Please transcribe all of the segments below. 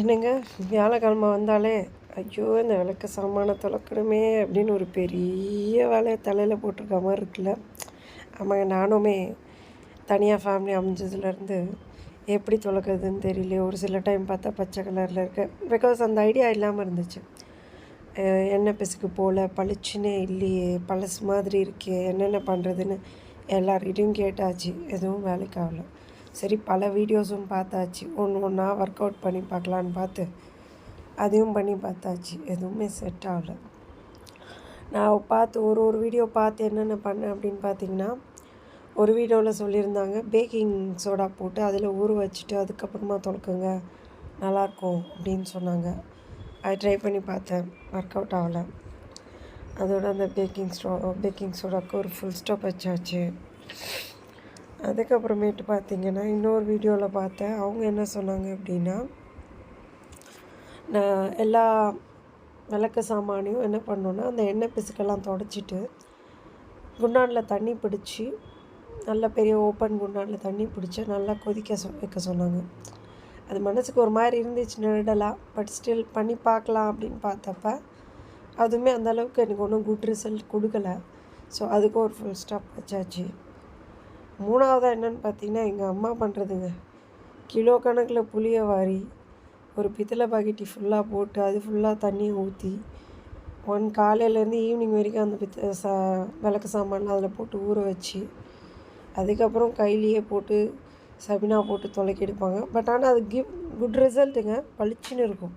என்னங்க வியாழக்கிழமை வந்தாலே ஐயோ இந்த விளக்கு சாமானை துலக்கணுமே அப்படின்னு ஒரு பெரிய வேலையை தலையில் போட்டிருக்க மாதிரி இருக்குல்ல. ஆமாங்க, நானுமே தனியாக ஃபேமிலி அமைஞ்சதுலேருந்து எப்படி துலக்கிறதுன்னு தெரியல. ஒரு சில டைம் பார்த்தா பச்சை கலரில் இருக்கு, பிகாஸ் அந்த ஐடியா இல்லாமல் இருந்துச்சு. எண்ணெய் பிசுக்கு போல் பளிச்சுன்னே இல்லையே, பழசு மாதிரி இருக்கே, என்னென்ன பண்ணுறதுன்னு எல்லார்கிட்டையும் கேட்டாச்சு. எதுவும் வேலைக்கு ஆகல. சரி, பல வீடியோஸும் பார்த்தாச்சு. ஒன்றா ஒர்க் அவுட் பண்ணி பார்க்கலான்னு பார்த்து அதையும் பண்ணி பார்த்தாச்சு. எதுவுமே செட் ஆகலை. நான் பார்த்து ஒரு வீடியோ பார்த்து என்னென்ன பண்ணேன் அப்படின்னு பார்த்தீங்கன்னா, ஒரு வீடியோவில் சொல்லியிருந்தாங்க பேக்கிங் சோடா போட்டு அதில் ஊற வச்சுட்டு அதுக்கப்புறமா துலக்குங்க நல்லாயிருக்கும் அப்படின்னு சொன்னாங்க. அதை ட்ரை பண்ணி பார்த்தேன், ஒர்க் அவுட் ஆகலை. அதோட அந்த பேக்கிங் சோடாவுக்கு ஒரு ஃபுல் ஸ்டாப் வச்சாச்சு. அதுக்கப்புறமேட்டு பார்த்திங்கன்னா இன்னொரு வீடியோவில் பார்த்தேன். அவங்க என்ன சொன்னாங்க அப்படின்னா, நான் எல்லா விளக்கு சாமானையும் என்ன பண்ணோன்னா அந்த எண்ணெய் பிசுக்கெல்லாம் தொடச்சிட்டு குண்டானில் தண்ணி பிடிச்சி, நல்ல பெரிய ஓப்பன் குண்டானில் தண்ணி பிடிச்சி நல்லா கொதிக்க வைக்க சொன்னாங்க. அது மனசுக்கு ஒரு மாதிரி இருந்துச்சு நெருடலாக, பட் ஸ்டில் பண்ணி பார்க்கலாம் அப்படின்னு பார்த்தப்ப அதுவுமே அந்தளவுக்கு எனக்கு ஒன்றும் குட் ரிசல்ட் கொடுக்கலை. ஸோ அதுக்கு ஒரு ஃபுல் ஸ்டாப் வச்சாச்சு. மூணாவதாக என்னென்னு பார்த்தீங்கன்னா, எங்கள் அம்மா பண்ணுறதுங்க. கிலோ கணக்கில் புளியை வாரி ஒரு பித்தளை பாக்கெட்டி ஃபுல்லாக போட்டு அது ஃபுல்லாக தண்ணியை ஊற்றி காலையிலேருந்து ஈவினிங் வரைக்கும் அந்த விளக்கு சாமான்லாம் அதில் போட்டு ஊற வச்சு அதுக்கப்புறம் கையிலேயே போட்டு சபினா போட்டு துலக்கி எடுப்பாங்க. பட் ஆனால் அது குட் ரிசல்ட்டுங்க, பளிச்சுன்னு இருக்கும்.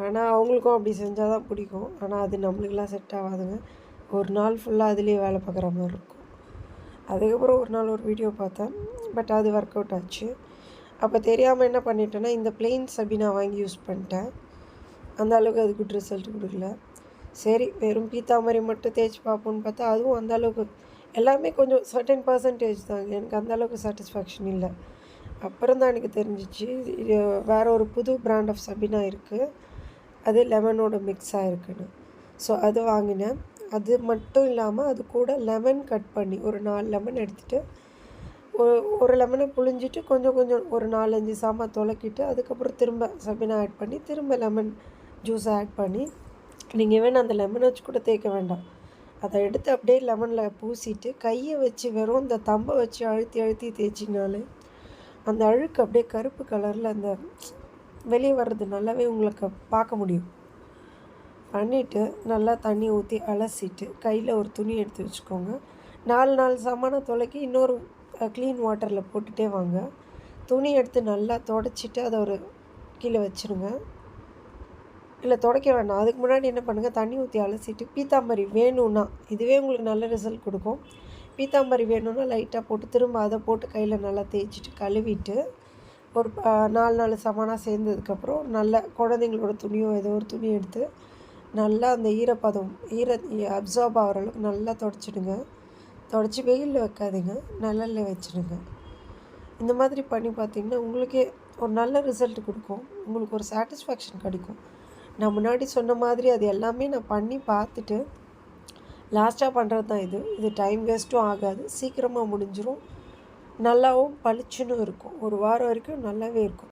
ஆனால் அவங்களுக்கும் அப்படி செஞ்சால் தான் பிடிக்கும். ஆனால் அது நம்மளுக்கெலாம் செட் ஆகாதுங்க. ஒரு நாள் ஃபுல்லாக அதுலேயே வேலை பார்க்குற மாதிரி இருக்கும். அதுக்கப்புறம் ஒரு நாள் ஒரு வீடியோ பார்த்தேன், பட் அது ஒர்க் அவுட் ஆச்சு. அப்போ தெரியாமல் என்ன பண்ணிட்டேன்னா, இந்த பிளெயின் சபினா வாங்கி யூஸ் பண்ணிட்டேன். அந்த அளவுக்கு அது குட் ரிசல்ட் கொடுக்கல. சரி, வெறும் பீத்தாமரி மட்டும் தேய்ச்சி பார்ப்போன்னு பார்த்தா அதுவும் அந்தளவுக்கு எல்லாமே கொஞ்சம் சர்டன் பர்சன்டேஜ் தாங்க. எனக்கு அந்தளவுக்கு சாட்டிஸ்ஃபேக்ஷன் இல்லை. அப்புறம் தான் எனக்கு தெரிஞ்சிச்சு வேறு ஒரு புது பிராண்ட் ஆஃப் சபினா இருக்குது, அது லெமனோட மிக்ஸாக இருக்குன்னு. ஸோ அது வாங்கினேன். அது மட்டும் இல்லாமல் அது கூட லெமன் கட் பண்ணி ஒரு 4 லெமன் எடுத்துகிட்டு ஒரு லெமனை புழிஞ்சிட்டு கொஞ்சம் ஒரு 4-5 சாமான் துலக்கிட்டு அதுக்கப்புறம் திரும்ப சபினா ஆட் பண்ணி திரும்ப லெமன் ஜூஸை ஆட் பண்ணி, நீங்கள் வேணால் அந்த லெமனை வச்சு கூட தேய்க்க வேண்டாம், அதை எடுத்து அப்படியே லெமனில் பூசிட்டு கையை வச்சு வெறும் இந்த தம்பை வச்சு அழுத்தி தேய்ச்சிங்கனாலே அந்த அழுக்கு அப்படியே கருப்பு கலரில் அந்த வெளியே வர்றது நல்லாவே உங்களுக்கு பார்க்க முடியும். பண்ணிவிட்டு நல்லா தண்ணி ஊற்றி அலசிட்டு கையில் ஒரு துணி எடுத்து வச்சுக்கோங்க. 4 சாமானை துலக்கி இன்னொரு க்ளீன் வாட்டரில் போட்டுகிட்டே வாங்க. துணி எடுத்து நல்லா துடைச்சிட்டு அதை ஒரு கீழே வச்சுருங்க. இல்லை துடைக்க வேண்டாம், அதுக்கு முன்னாடி என்ன பண்ணுங்கள், தண்ணி ஊற்றி அலசிட்டு பீத்தாம்பரி வேணும்னா, இதுவே உங்களுக்கு நல்ல ரிசல்ட் கொடுக்கும். பீத்தாம்பரி வேணும்னா லைட்டாக போட்டு திரும்ப அதை போட்டு கையில் நல்லா தேய்ச்சிட்டு கழுவிட்டு ஒரு 4 சமானாக சேர்ந்ததுக்கப்புறம் நல்ல குழந்தைங்களோட துணியோ ஏதோ ஒரு துணி எடுத்து நல்லா அந்த ஈரப்பதம் அப்சார்ப் ஆகிற அளவுக்கு நல்லா துடைச்சிடுங்க. துடைச்சி வெயிலில் வைக்காதீங்க, நிழலில் வச்சுடுங்க. இந்த மாதிரி பண்ணி பார்த்திங்கன்னா உங்களுக்கே ஒரு நல்ல ரிசல்ட் கொடுக்கும், உங்களுக்கு ஒரு சாட்டிஸ்ஃபேக்ஷன் கிடைக்கும். நான் முன்னாடி சொன்ன மாதிரி அது எல்லாமே நான் பண்ணி பார்த்துட்டு லாஸ்ட்டாக பண்ணுறது தான் இது டைம் வேஸ்ட்டும் ஆகாது, சீக்கிரமாக முடிஞ்சிடும், நல்லாவும் பளிச்சுன்னு இருக்கும். ஒரு வாரம் வரைக்கும் நல்லாவே இருக்கும்.